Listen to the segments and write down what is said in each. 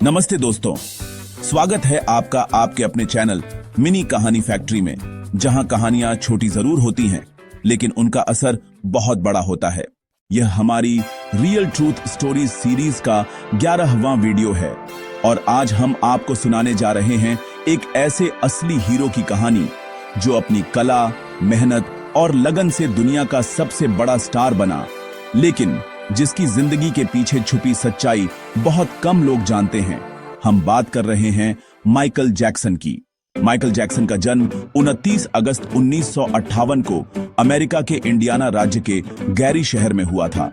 नमस्ते दोस्तों, स्वागत है आपका आपके अपने चैनल मिनी कहानी फैक्ट्री में, जहां कहानियां छोटी जरूर होती हैं लेकिन उनका असर बहुत बड़ा होता है। यह हमारी रियल ट्रूथ स्टोरीज सीरीज का 11वां वीडियो है और आज हम आपको सुनाने जा रहे हैं एक ऐसे असली हीरो की कहानी जो अपनी कला, मेहनत और लगन से दुनिया का सबसे बड़ा स्टार बना, लेकिन जिसकी जिंदगी के पीछे छुपी सच्चाई बहुत कम लोग जानते हैं। हम बात कर रहे हैं माइकल जैक्सन की। माइकल जैक्सन का जन्म 29 अगस्त 1958 को अमेरिका के इंडियाना राज्य के गैरी शहर में हुआ था।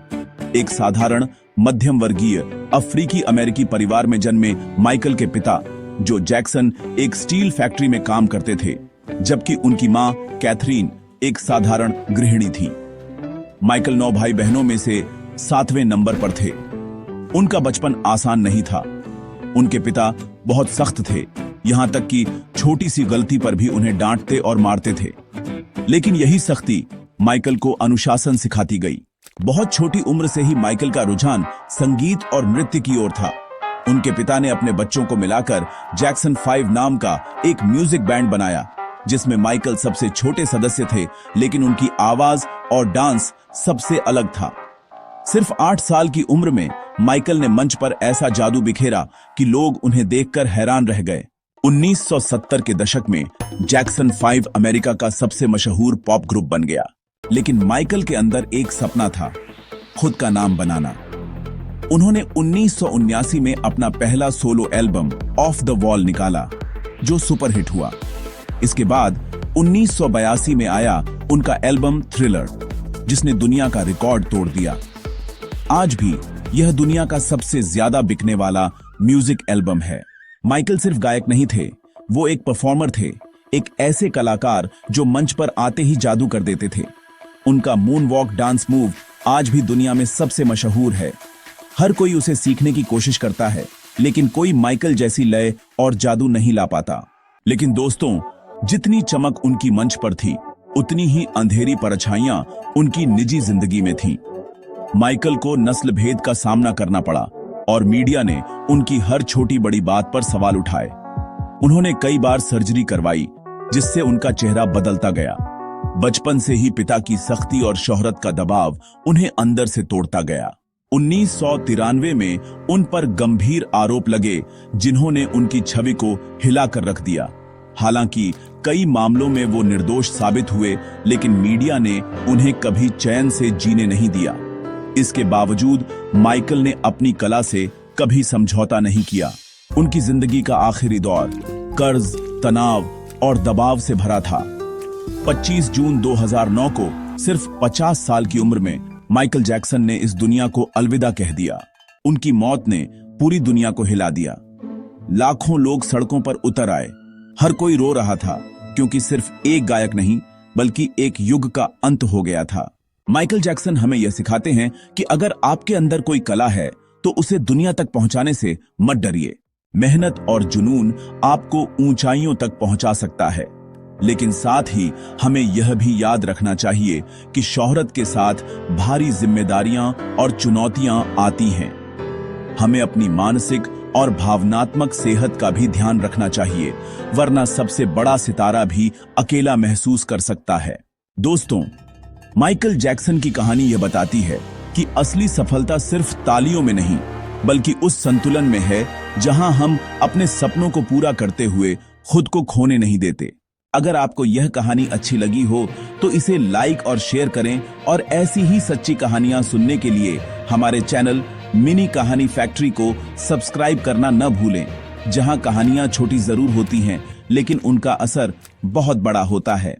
एक साधारण मध्यम वर्गीय अफ्रीकी अमेरिकी परिवार में जन्मे माइकल के पिता जो जैक्सन एक स्टील फैक्ट्री में काम करते थे, जबकि उनकी मां कैथरीन एक साधारण गृहिणी थी। माइकल 9 भाई बहनों में से 7वें नंबर पर थे। उनका बचपन आसान नहीं था। उनके पिता बहुत सख्त थे, यहां तक कि छोटी सी गलती पर भी उन्हें डांटते और मारते थे। लेकिन यही सख्ती माइकल को अनुशासन सिखाती गई। बहुत छोटी उम्र से ही माइकल का रुझान संगीत और नृत्य की ओर था। उनके पिता ने अपने बच्चों को मिलाकर जैक्सन 5 नाम का एक म्यूजिक बैंड बनाया, जिसमें माइकल सबसे छोटे सदस्य थे, लेकिन उनकी आवाज और डांस सबसे अलग था। सिर्फ 8 साल की उम्र में माइकल ने मंच पर ऐसा जादू बिखेरा कि लोग उन्हें देखकर हैरान रह गए। 1970 के दशक में जैक्सन 5 अमेरिका का सबसे मशहूर पॉप ग्रुप बन गया, लेकिन माइकल के अंदर एक सपना था, खुद का नाम बनाना। उन्होंने 1979 में अपना पहला solo album of the wall निकाला, जो सुपरहिट हुआ। इसके बाद 1982 में आया उनका एल्बम थ्रिलर, जिसने दुनिया का रिकॉर्ड तोड़ दिया। आज भी यह दुनिया का सबसे ज्यादा बिकने वाला म्यूजिक एल्बम है। माइकल सिर्फ गायक नहीं थे, वो एक परफॉर्मर थे, एक ऐसे कलाकार जो मंच पर आते ही जादू कर देते थे। उनका मून वॉक डांस मूव आज भी दुनिया में सबसे मशहूर है। हर कोई उसे सीखने की कोशिश करता है, लेकिन कोई माइकल जैसी लय और जादू नहीं ला पाता। लेकिन दोस्तों, जितनी चमक उनकी मंच पर थी, उतनी ही अंधेरी परछाइयां उनकी निजी जिंदगी में थीं। माइकल को नस्ल भेद का सामना करना पड़ा और मीडिया ने उनकी हर छोटी बड़ी बात पर सवाल उठाए। उन्होंने कई बार सर्जरी करवाई, जिससे उनका चेहरा बदलता गया। बचपन से ही पिता की सख्ती और शोहरत का दबाव उन्हें अंदर से तोड़ता गया। 1993 में उन पर गंभीर आरोप लगे, जिन्होंने उनकी छवि को हिलाकर रख दिया। हालांकि कई मामलों में वो निर्दोष साबित हुए, लेकिन मीडिया ने उन्हें कभी चैन से जीने नहीं दिया। इसके बावजूद माइकल ने अपनी कला से कभी समझौता नहीं किया। उनकी जिंदगी का आखिरी दौर कर्ज, तनाव और दबाव से भरा था। 25 जून 2009 को सिर्फ 50 साल की उम्र में माइकल जैक्सन ने इस दुनिया को अलविदा कह दिया। उनकी मौत ने पूरी दुनिया को हिला दिया। लाखों लोग सड़कों पर उतर आए। हर कोई रो रहा था, क्योंकि सिर्फ एक गायक नहीं बल्कि एक युग का अंत हो गया था। माइकल जैक्सन हमें यह सिखाते हैं कि अगर आपके अंदर कोई कला है तो उसे दुनिया तक पहुंचाने से मत डरिए। मेहनत और जुनून आपको ऊंचाइयों तक पहुंचा सकता है, लेकिन साथ ही हमें यह भी याद रखना चाहिए कि शोहरत के साथ भारी जिम्मेदारियां और चुनौतियां आती हैं। हमें अपनी मानसिक और भावनात्मक सेहत का भी ध्यान रखना चाहिए, वरना सबसे बड़ा सितारा भी अकेला महसूस कर सकता है। दोस्तों, माइकल जैक्सन की कहानी यह बताती है कि असली सफलता सिर्फ तालियों में नहीं, बल्कि उस संतुलन में है जहां हम अपने सपनों को पूरा करते हुए खुद को खोने नहीं देते। अगर आपको यह कहानी अच्छी लगी हो तो इसे लाइक और शेयर करें, और ऐसी ही सच्ची कहानियां सुनने के लिए हमारे चैनल मिनी कहानी फैक्ट्री को सब्सक्राइब करना न भूलें, जहां कहानियां छोटी जरूर होती हैं, लेकिन उनका असर बहुत बड़ा होता है।